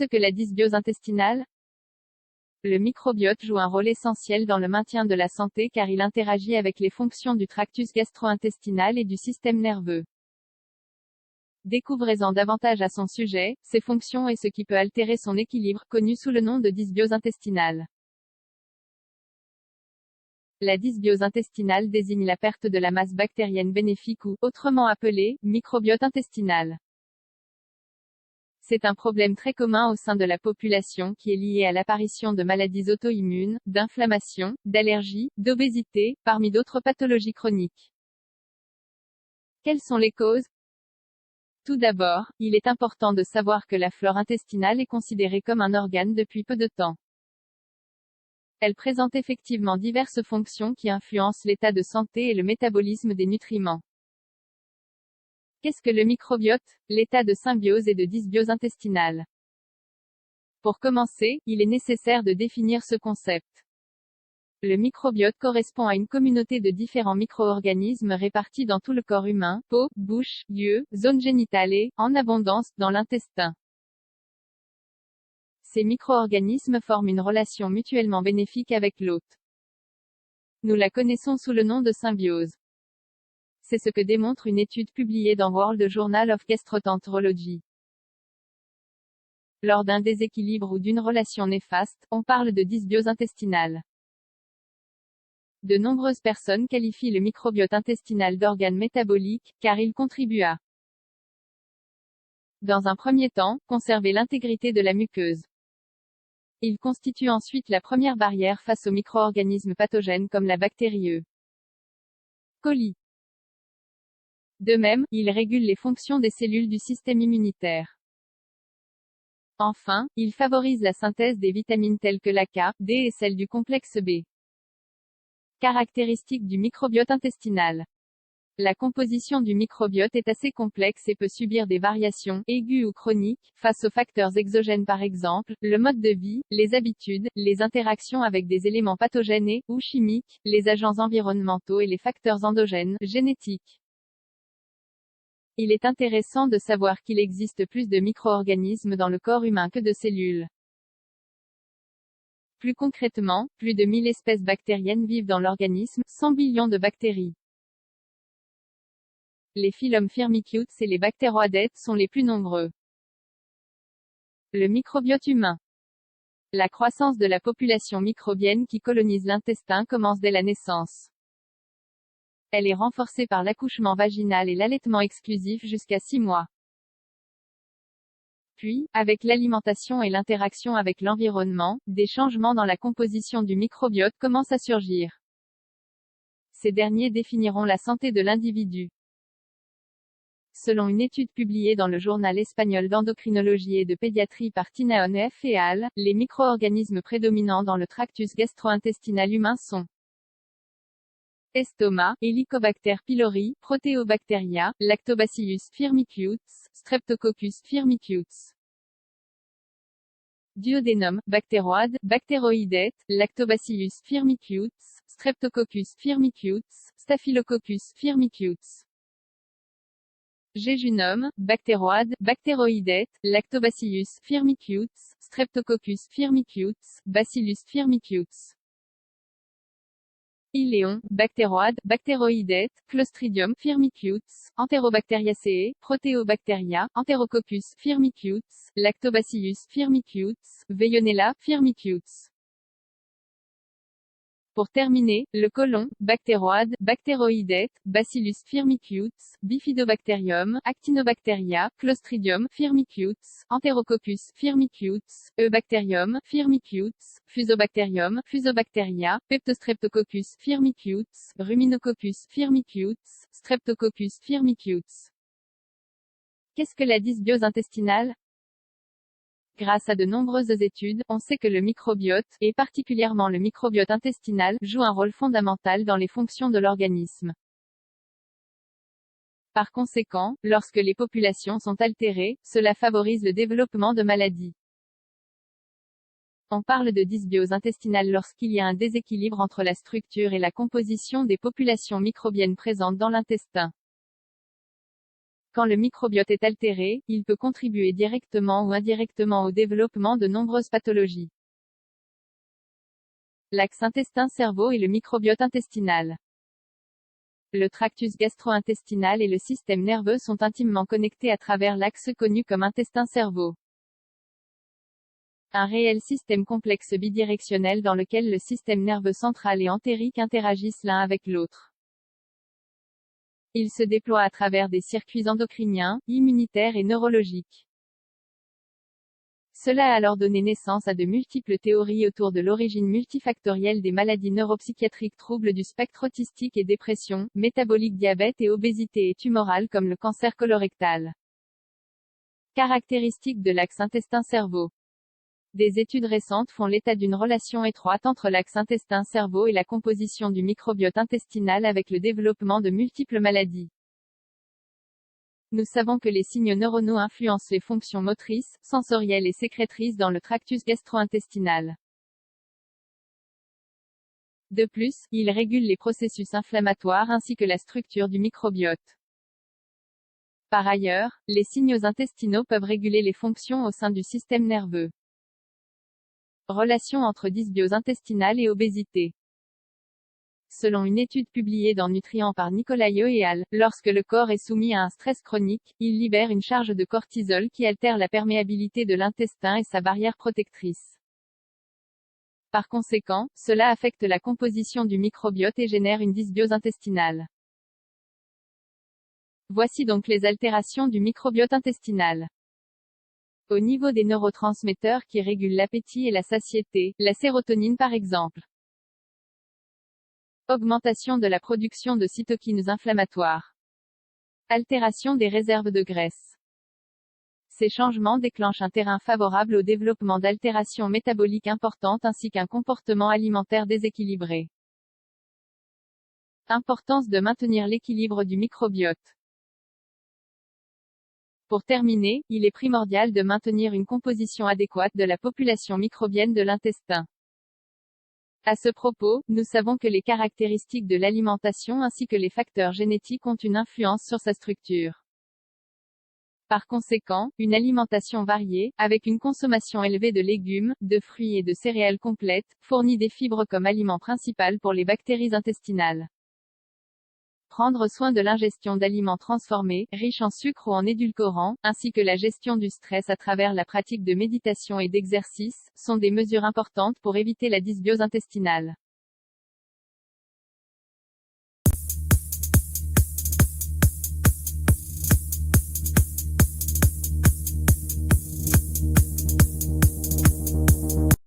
Qu'est-ce que la dysbiose intestinale? Le microbiote joue un rôle essentiel dans le maintien de la santé car il interagit avec les fonctions du tractus gastro-intestinal et du système nerveux. Découvrez-en davantage à son sujet, ses fonctions et ce qui peut altérer son équilibre, connu sous le nom de dysbiose intestinale. La dysbiose intestinale désigne la perte de la masse bactérienne bénéfique ou, autrement appelée, microbiote intestinal. C'est un problème très commun au sein de la population qui est lié à l'apparition de maladies auto-immunes, d'inflammation, d'allergies, d'obésité, parmi d'autres pathologies chroniques. Quelles sont les causes? Tout d'abord, il est important de savoir que la flore intestinale est considérée comme un organe depuis peu de temps. Elle présente effectivement diverses fonctions qui influencent l'état de santé et le métabolisme des nutriments. Qu'est-ce que le microbiote? L'état de symbiose et de dysbiose intestinale. Pour commencer, il est nécessaire de définir ce concept. Le microbiote correspond à une communauté de différents micro-organismes répartis dans tout le corps humain, peau, bouche, yeux, zone génitale et, en abondance, dans l'intestin. Ces micro-organismes forment une relation mutuellement bénéfique avec l'hôte. Nous la connaissons sous le nom de symbiose. C'est ce que démontre une étude publiée dans World Journal of Gastroenterology. Lors d'un déséquilibre ou d'une relation néfaste, on parle de dysbiose intestinale. De nombreuses personnes qualifient le microbiote intestinal d'organe métabolique, car il contribue à, dans un premier temps, conserver l'intégrité de la muqueuse. Il constitue ensuite la première barrière face aux micro-organismes pathogènes comme la bactérie E. coli. De même, il régule les fonctions des cellules du système immunitaire. Enfin, il favorise la synthèse des vitamines telles que la K, D et celles du complexe B. Caractéristiques du microbiote intestinal. La composition du microbiote est assez complexe et peut subir des variations, aiguës ou chroniques, face aux facteurs exogènes par exemple, le mode de vie, les habitudes, les interactions avec des éléments pathogènes et, ou chimiques, les agents environnementaux et les facteurs endogènes, génétiques. Il est intéressant de savoir qu'il existe plus de micro-organismes dans le corps humain que de cellules. Plus concrètement, plus de 1000 espèces bactériennes vivent dans l'organisme, 100 billions de bactéries. Les phylums Firmicutes et les bactéroidetes sont les plus nombreux. Le microbiote humain. La croissance de la population microbienne qui colonise l'intestin commence dès la naissance. Elle est renforcée par l'accouchement vaginal et l'allaitement exclusif jusqu'à 6 mois. Puis, avec l'alimentation et l'interaction avec l'environnement, des changements dans la composition du microbiote commencent à surgir. Ces derniers définiront la santé de l'individu. Selon une étude publiée dans le journal espagnol d'endocrinologie et de pédiatrie par Tinaon et al., les micro-organismes prédominants dans le tractus gastro-intestinal humain sont estomac, Helicobacter pylori, Proteobacteria, Lactobacillus firmicutes, Streptococcus firmicutes. Duodénum, bactéroides, bactéroïdetes, Lactobacillus firmicutes, Streptococcus firmicutes, Staphylococcus firmicutes. Jéjunum, bactéroides, bactéroïdetes, Lactobacillus firmicutes, Streptococcus firmicutes, Bacillus firmicutes. Iléon, bactéroides, bactéroïdetes, Clostridium firmicutes, Enterobacteriaceae, Proteobacteria, Enterococcus firmicutes, Lactobacillus firmicutes, Veillonella firmicutes. Pour terminer, le côlon, bactéroides, bactéroïdetes, Bacillus firmicutes, Bifidobacterium, Actinobacteria, Clostridium firmicutes, Enterococcus firmicutes, Eubacterium firmicutes, Fusobacterium, Fusobacteria, Peptostreptococcus firmicutes, Ruminococcus firmicutes, Streptococcus firmicutes. Qu'est-ce que la dysbiose intestinale? Grâce à de nombreuses études, on sait que le microbiote, et particulièrement le microbiote intestinal, joue un rôle fondamental dans les fonctions de l'organisme. Par conséquent, lorsque les populations sont altérées, cela favorise le développement de maladies. On parle de dysbiose intestinale lorsqu'il y a un déséquilibre entre la structure et la composition des populations microbiennes présentes dans l'intestin. Quand le microbiote est altéré, il peut contribuer directement ou indirectement au développement de nombreuses pathologies. L'axe intestin-cerveau et le microbiote intestinal. Le tractus gastro-intestinal et le système nerveux sont intimement connectés à travers l'axe connu comme intestin-cerveau. Un réel système complexe bidirectionnel dans lequel le système nerveux central et entérique interagissent l'un avec l'autre. Il se déploie à travers des circuits endocriniens, immunitaires et neurologiques. Cela a alors donné naissance à de multiples théories autour de l'origine multifactorielle des maladies neuropsychiatriques, troubles du spectre autistique et dépression, métabolique, diabète et obésité et tumorale comme le cancer colorectal. Caractéristiques de l'axe intestin-cerveau. Des études récentes font l'état d'une relation étroite entre l'axe intestin-cerveau et la composition du microbiote intestinal avec le développement de multiples maladies. Nous savons que les signaux neuronaux influencent les fonctions motrices, sensorielles et sécrétrices dans le tractus gastro-intestinal. De plus, ils régulent les processus inflammatoires ainsi que la structure du microbiote. Par ailleurs, les signaux intestinaux peuvent réguler les fonctions au sein du système nerveux. Relation entre dysbiose intestinale et obésité. Selon une étude publiée dans Nutrients par Nicolaïo et al., lorsque le corps est soumis à un stress chronique, il libère une charge de cortisol qui altère la perméabilité de l'intestin et sa barrière protectrice. Par conséquent, cela affecte la composition du microbiote et génère une dysbiose intestinale. Voici donc les altérations du microbiote intestinal. Au niveau des neurotransmetteurs qui régulent l'appétit et la satiété, la sérotonine par exemple. Augmentation de la production de cytokines inflammatoires. Altération des réserves de graisse. Ces changements déclenchent un terrain favorable au développement d'altérations métaboliques importantes ainsi qu'un comportement alimentaire déséquilibré. Importance de maintenir l'équilibre du microbiote. Pour terminer, il est primordial de maintenir une composition adéquate de la population microbienne de l'intestin. À ce propos, nous savons que les caractéristiques de l'alimentation ainsi que les facteurs génétiques ont une influence sur sa structure. Par conséquent, une alimentation variée, avec une consommation élevée de légumes, de fruits et de céréales complètes, fournit des fibres comme aliment principal pour les bactéries intestinales. Prendre soin de l'ingestion d'aliments transformés, riches en sucre ou en édulcorants, ainsi que la gestion du stress à travers la pratique de méditation et d'exercice, sont des mesures importantes pour éviter la dysbiose intestinale.